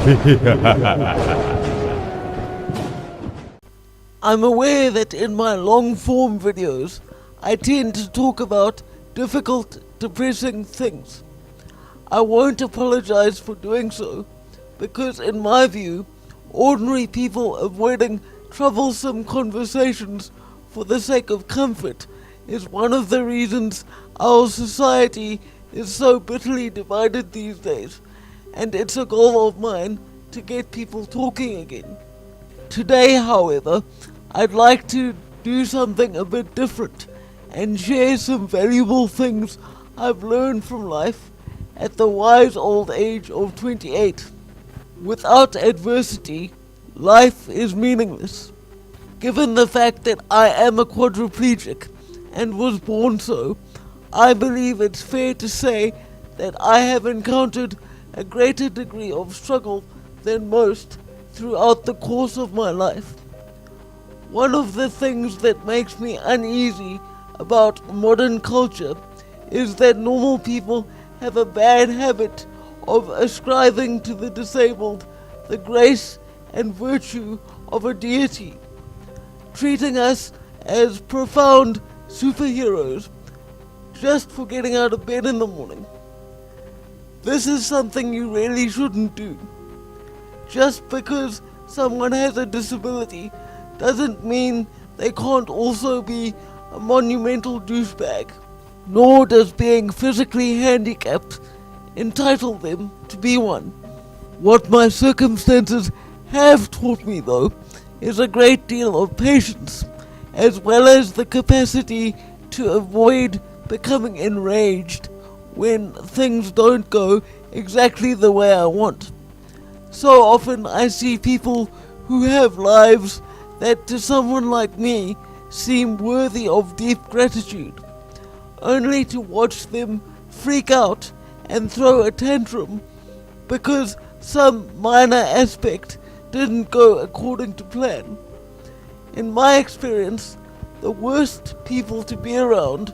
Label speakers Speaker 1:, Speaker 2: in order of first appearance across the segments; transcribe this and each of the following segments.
Speaker 1: I'm aware that in my long-form videos, I tend to talk about difficult, depressing things. I won't apologize for doing so, because in my view, ordinary people avoiding troublesome conversations for the sake of comfort is one of the reasons our society is so bitterly divided these days, and it's a goal of mine to get people talking again. Today, however, I'd like to do something a bit different and share some valuable things I've learned from life at the wise old age of 28. Without adversity, life is meaningless. Given the fact that I am a quadriplegic and was born so, I believe it's fair to say that I have encountered a greater degree of struggle than most throughout the course of my life. One of the things that makes me uneasy about modern culture is that normal people have a bad habit of ascribing to the disabled the grace and virtue of a deity, treating us as profound superheroes just for getting out of bed in the morning. This is something you really shouldn't do. Just because someone has a disability doesn't mean they can't also be a monumental douchebag, nor does being physically handicapped entitle them to be one. What my circumstances have taught me, though, is a great deal of patience, as well as the capacity to avoid becoming enraged when things don't go exactly the way I want. So often I see people who have lives that to someone like me seem worthy of deep gratitude, only to watch them freak out and throw a tantrum because some minor aspect didn't go according to plan. In my experience, the worst people to be around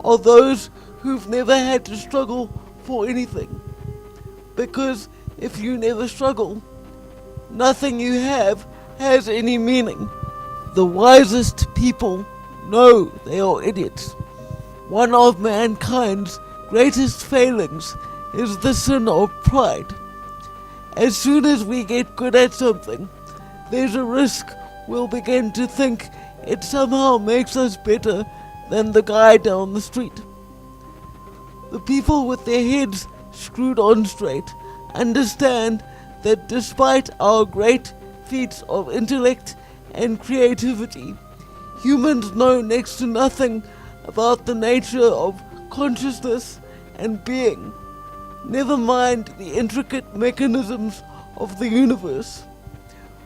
Speaker 1: are those who've never had to struggle for anything. Because if you never struggle, nothing you have has any meaning. The wisest people know they are idiots. One of mankind's greatest failings is the sin of pride. As soon as we get good at something, there's a risk we'll begin to think it somehow makes us better than the guy down the street. The people with their heads screwed on straight understand that despite our great feats of intellect and creativity, humans know next to nothing about the nature of consciousness and being, never mind the intricate mechanisms of the universe.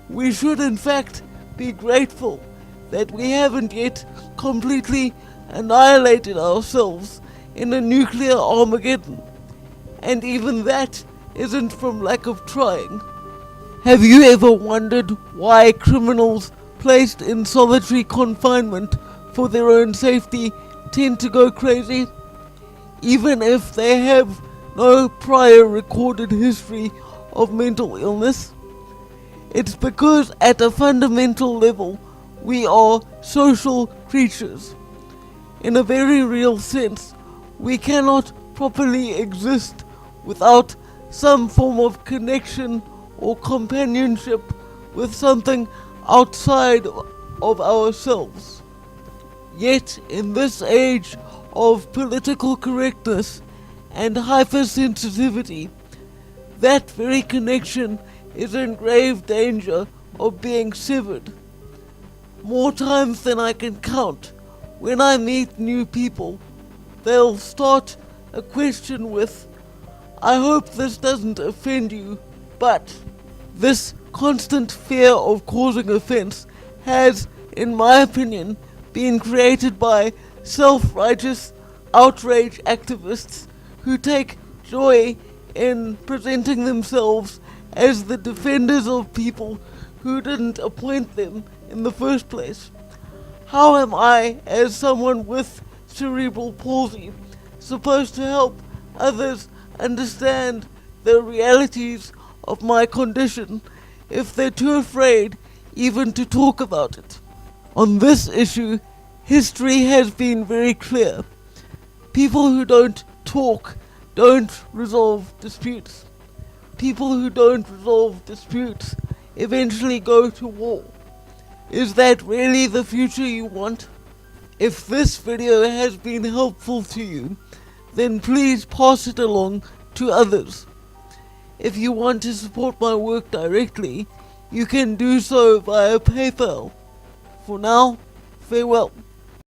Speaker 1: We should in fact be grateful that we haven't yet completely annihilated ourselves in a nuclear Armageddon, and even that isn't from lack of trying. Have you ever wondered why criminals placed in solitary confinement for their own safety tend to go crazy, even if they have no prior recorded history of mental illness? It's because at a fundamental level, we are social creatures. In a very real sense, we cannot properly exist without some form of connection or companionship with something outside of ourselves. Yet, in this age of political correctness and hypersensitivity, that very connection is in grave danger of being severed. More times than I can count, when I meet new people, they'll start a question with, "I hope this doesn't offend you, but..." This constant fear of causing offense has, in my opinion, been created by self-righteous outrage activists who take joy in presenting themselves as the defenders of people who didn't appoint them in the first place. How am I, as someone with cerebral palsy, supposed to help others understand the realities of my condition if they're too afraid even to talk about it. On this issue, history has been very clear. People who don't talk don't resolve disputes. People who don't resolve disputes eventually go to war. Is that really the future you want? If this video has been helpful to you, then please pass it along to others. If you want to support my work directly, you can do so via PayPal. For now, farewell.